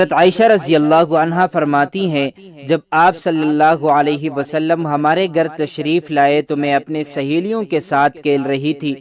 حضرت عائشہ رضی اللہ عنہا فرماتی ہیں، جب آپ صلی اللہ علیہ وسلم ہمارے گھر تشریف لائے تو میں اپنے سہیلیوں کے ساتھ کھیل رہی تھی۔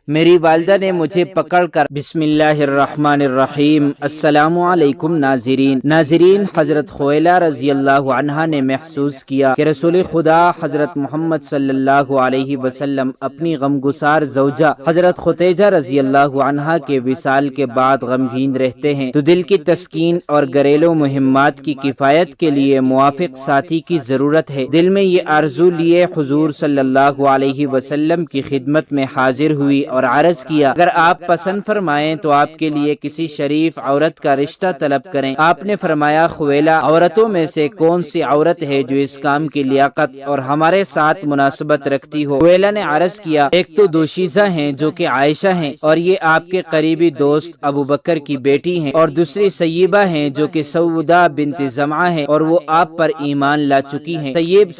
میری والدہ نے مجھے پکڑ کر بسم اللہ الرحمن الرحیم السلام علیکم ناظرین حضرت خویلہ رضی اللہ عنہا نے محسوس کیا کہ رسول خدا حضرت محمد صلی اللہ علیہ وسلم اپنی غمگسار زوجہ حضرت خدیجہ رضی اللہ عنہا کے وصال کے بعد غمگین رہتے ہیں، تو دل کی تسکین اور گھریلو مہمات کی کفایت کے لیے موافق ساتھی کی ضرورت ہے۔ دل میں یہ آرزو لیے حضور صلی اللہ علیہ وسلم کی خدمت میں حاضر ہوئی اور عرض کیا، اگر آپ پسند فرمائیں تو آپ کے لیے کسی شریف عورت کا رشتہ طلب کریں۔ آپ نے فرمایا، خویلہ، عورتوں میں سے کون سی عورت ہے جو اس کام کی لیاقت اور ہمارے ساتھ مناسبت رکھتی ہو؟ خویلہ نے عرض کیا، ایک تو دوشیزہ ہیں جو کہ عائشہ ہیں اور یہ آپ کے قریبی دوست ابو بکر کی بیٹی ہیں، اور دوسری سیبہ ہیں جو کہ سودا بنت زمعہ ہیں اور وہ آپ پر ایمان لا چکی ہیں۔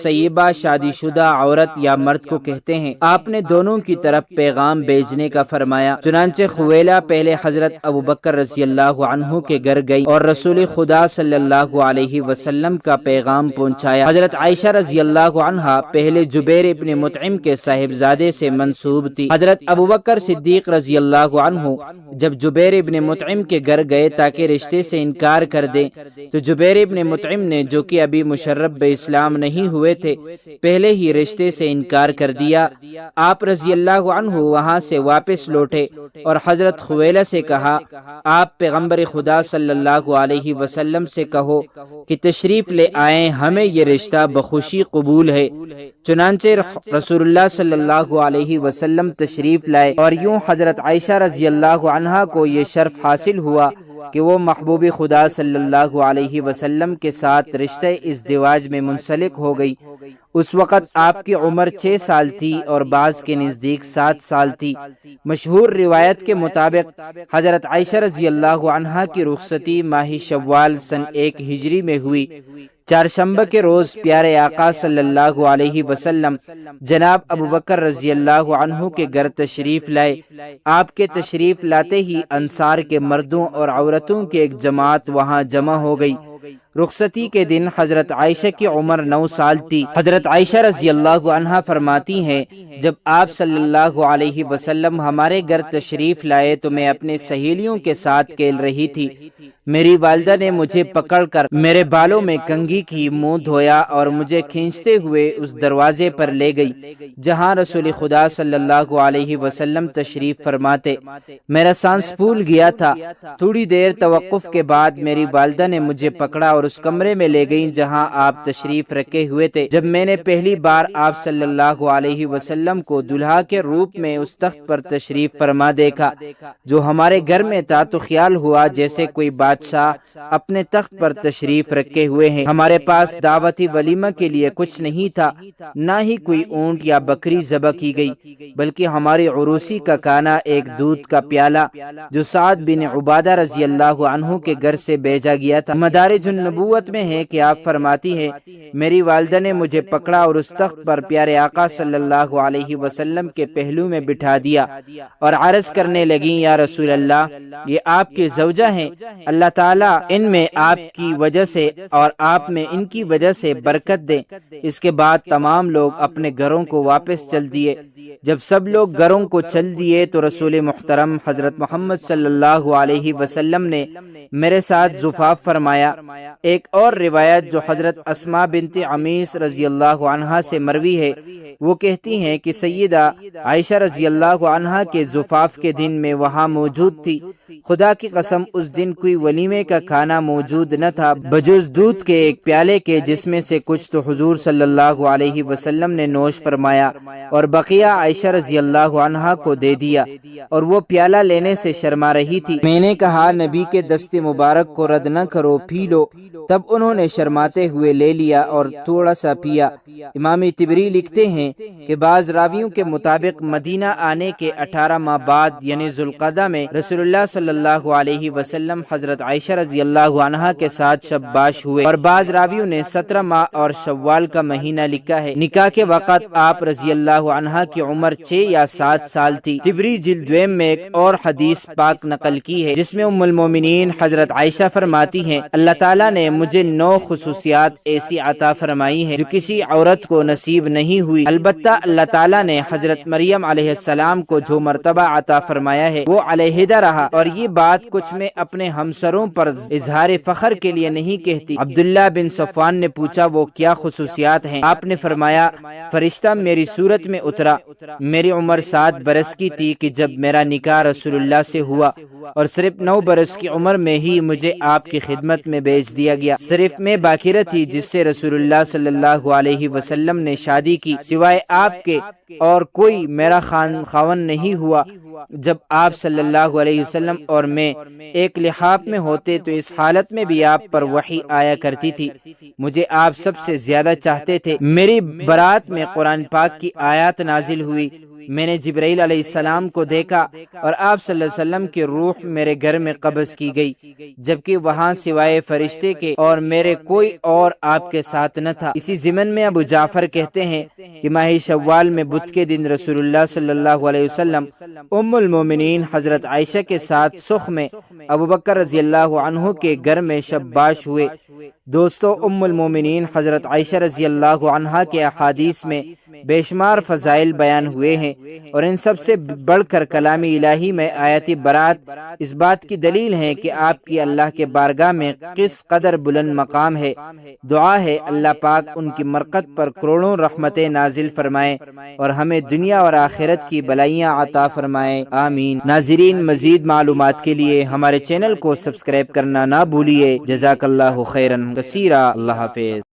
سیبہ شادی شدہ عورت یا مرد کو کہتے ہیں۔ آپ نے دونوں کی طرف پیغام بھیجنے کا فرمایا۔ چنانچہ خویلہ پہلے حضرت ابو بکر رضی اللہ عنہ کے گھر گئی اور رسول خدا صلی اللہ علیہ وسلم کا پیغام پہنچایا۔ حضرت عائشہ رضی اللہ عنہا پہلے جبیر ابن مطعم کے صاحبزادے سے منسوب تھی۔ حضرت ابو بکر صدیق رضی اللہ عنہ جب جبیر ابن مطعم کے گھر گئے تاکہ رشتے سے انکار کر دیں تو جبیر ابن مطعم نے، جو کہ ابھی مشرف بے اسلام نہیں ہوئے تھے، پہلے ہی رشتے سے انکار کر دیا۔ آپ رضی اللہ عنہ وہاں سے واپس لوٹے اور حضرت خویلہ سے کہا، آپ پیغمبر خدا صلی اللہ علیہ وسلم سے کہو کہ تشریف لے آئیں، ہمیں یہ رشتہ بخوشی قبول ہے۔ چنانچہ رسول اللہ صلی اللہ علیہ وسلم تشریف لائے اور یوں حضرت عائشہ رضی اللہ عنہا کو یہ شرف حاصل ہوا کہ وہ محبوب خدا صلی اللہ علیہ وسلم کے ساتھ رشتہ ازدواج میں منسلک ہو گئی۔ اس وقت آپ کی عمر 6 سال تھی اور بعض کے نزدیک 7 سال تھی۔ مشہور روایت کے مطابق حضرت عائشہ رضی اللہ عنہا کی رخصتی ماہ شوال سن 1 ہجری میں ہوئی۔ چہارشنبہ کے روز پیارے آقا صلی اللہ علیہ وسلم جناب ابو بکر رضی اللہ عنہ کے گھر تشریف لائے۔ آپ کے تشریف لاتے ہی انصار کے مردوں اور عورتوں کی ایک جماعت وہاں جمع ہو گئی۔ رخصتی کے دن حضرت عائشہ کی عمر 9 سال تھی۔ حضرت عائشہ رضی اللہ عنہا فرماتی ہیں، جب آپ صلی اللہ علیہ وسلم ہمارے گھر تشریف لائے تو میں اپنے سہیلیوں کے ساتھ کھیل رہی تھی۔ میری والدہ نے مجھے پکڑ کر میرے بالوں میں کنگھی کی، منہ دھویا اور مجھے کھینچتے ہوئے اس دروازے پر لے گئی جہاں رسول خدا صلی اللہ علیہ وسلم تشریف فرماتے۔ میرا سانس پھول گیا تھا۔ تھوڑی دیر توقف کے بعد میری والدہ نے مجھے پکڑا اور اس کمرے میں لے گئی جہاں آپ تشریف رکھے ہوئے تھے۔ جب میں نے پہلی بار آپ صلی اللہ علیہ وسلم کو دلہا کے روپ میں اس تخت پر تشریف فرما دیکھا جو ہمارے گھر میں تھا تو خیال ہوا جیسے کوئی بادشاہ اپنے تخت پر تشریف رکھے ہوئے ہیں۔ ہمارے پاس دعوتی ولیمہ کے لیے کچھ نہیں تھا، نہ ہی کوئی اونٹ یا بکری ذبح کی گئی، بلکہ ہماری عروسی کا کھانا ایک دودھ کا پیالہ جو سعد بن عبادہ رضی اللہ عنہ کے گھر سے بھیجا گیا تھا۔ مدارج النبوت میں ہے کہ آپ فرماتی ہیں، میری والدہ نے مجھے پکڑا اور اس تخت پر پیارے آقا صلی اللہ علیہ وسلم کے پہلو میں بٹھا دیا اور عرض کرنے لگیں، یا رسول اللہ، یہ آپ کے زوجہ ہیں، اللہ تعالیٰ ان میں آپ کی وجہ سے اور آپ میں ان کی وجہ سے برکت دے۔ اس کے بعد تمام لوگ اپنے گھروں کو واپس چل دیے۔ جب سب لوگ گھروں کو چل دیے تو رسول محترم حضرت محمد صلی اللہ علیہ وسلم نے میرے ساتھ زفاف فرمایا۔ ایک اور روایت جو حضرت اسماء بنت عمیس رضی اللہ عنہا سے مروی ہے، وہ کہتی ہیں کہ سیدہ عائشہ رضی اللہ عنہا کے زفاف کے دن میں وہاں موجود تھی۔ خدا کی قسم اس دن کوئی ولیمے کا کھانا موجود نہ تھا بجز دودھ کے ایک پیالے کے، جس میں سے کچھ تو حضور صلی اللہ علیہ وسلم نے نوش فرمایا اور بقیہ عائشہ رضی اللہ عنہا کو دے دیا، اور وہ پیالہ لینے سے شرما رہی تھی۔ میں نے کہا، نبی کے دست مبارک کو رد نہ کرو، پی لو۔ تب انہوں نے شرماتے ہوئے لے لیا اور تھوڑا سا پیا۔ امام طبری لکھتے ہیں کہ بعض راویوں کے مطابق مدینہ آنے کے 18 ماہ بعد یعنی ذوالقعدہ میں رسول اللہ صلی اللہ علیہ وسلم حضرت عائشہ رضی اللہ عنہا کے ساتھ شب باش ہوئے، اور بعض راویوں نے 17 ماہ اور شوال کا مہینہ لکھا ہے۔ نکاح کے وقت آپ رضی اللہ عنہا کی عمر 6 یا 7 سال تھی۔ طبری جلد دویم میں ایک اور حدیث پاک نقل کی ہے جس میں ام المومنین حضرت عائشہ فرماتی ہیں، اللہ تعالیٰ نے مجھے 9 خصوصیات ایسی عطا فرمائی ہیں جو کسی عورت کو نصیب نہیں ہوئی، البتہ اللہ تعالیٰ نے حضرت مریم علیہ السلام کو جو مرتبہ عطا فرمایا ہے وہ علیحدہ رہا، اور یہ بات کچھ میں اپنے ہمسروں پر اظہار فخر کے لیے نہیں کہتی۔ عبداللہ بن صفوان نے پوچھا وہ کیا خصوصیات ہیں؟ آپ نے فرمایا فرشتہ میری صورت میں اترا، میری عمر 7 برس کی تھی کہ جب میرا نکاح رسول اللہ سے ہوا، اور صرف 9 برس کی عمر میں ہی مجھے آپ کی خدمت میں بھیج دیا گیا۔ صرف میں باکرہ تھی جس سے رسول اللہ صلی اللہ علیہ وسلم نے شادی کی، سوائے آپ کے اور کوئی میرا خاون نہیں ہوا۔ جب آپ صلی اللہ علیہ وسلم اور میں ایک لحاف میں ہوتے تو اس حالت میں بھی آپ پر وحی آیا کرتی تھی، مجھے آپ سب سے زیادہ چاہتے تھے۔ میری برات میں قرآن پاک کی آیات نازل ہوئی، میں نے جبرائیل علیہ السلام کو دیکھا اور آپ صلی اللہ علیہ وسلم کی روح میرے گھر میں قبض کی گئی، جبکہ وہاں سوائے فرشتے کے اور میرے کوئی اور آپ کے ساتھ نہ تھا۔ اسی ضمن میں ابو جعفر کہتے ہیں کہ ماہ شوال میں بدھ کے دن رسول اللہ صلی اللہ علیہ وسلم ام المومنین حضرت عائشہ کے ساتھ سخ میں ابو بکر رضی اللہ عنہ کے گھر میں شب باش ہوئے۔ دوستو، ام المومنین حضرت عائشہ رضی اللہ عنہا کے احادیث میں بے شمار فضائل بیان ہوئے ہیں، اور ان سب سے بڑھ کر کلام الہی میں آیت برات اس بات کی دلیل ہے کہ آپ کی اللہ کے بارگاہ میں کس قدر بلند مقام ہے۔ دعا ہے اللہ پاک ان کی مرقد پر کروڑوں رحمتیں نازل فرمائے اور ہمیں دنیا اور آخرت کی بلائیاں عطا فرمائے، آمین۔ ناظرین، مزید معلومات کے لیے ہمارے چینل کو سبسکرائب کرنا نہ بھولیے۔ جزاک اللہ خیرا کثیرا۔ اللہ حافظ۔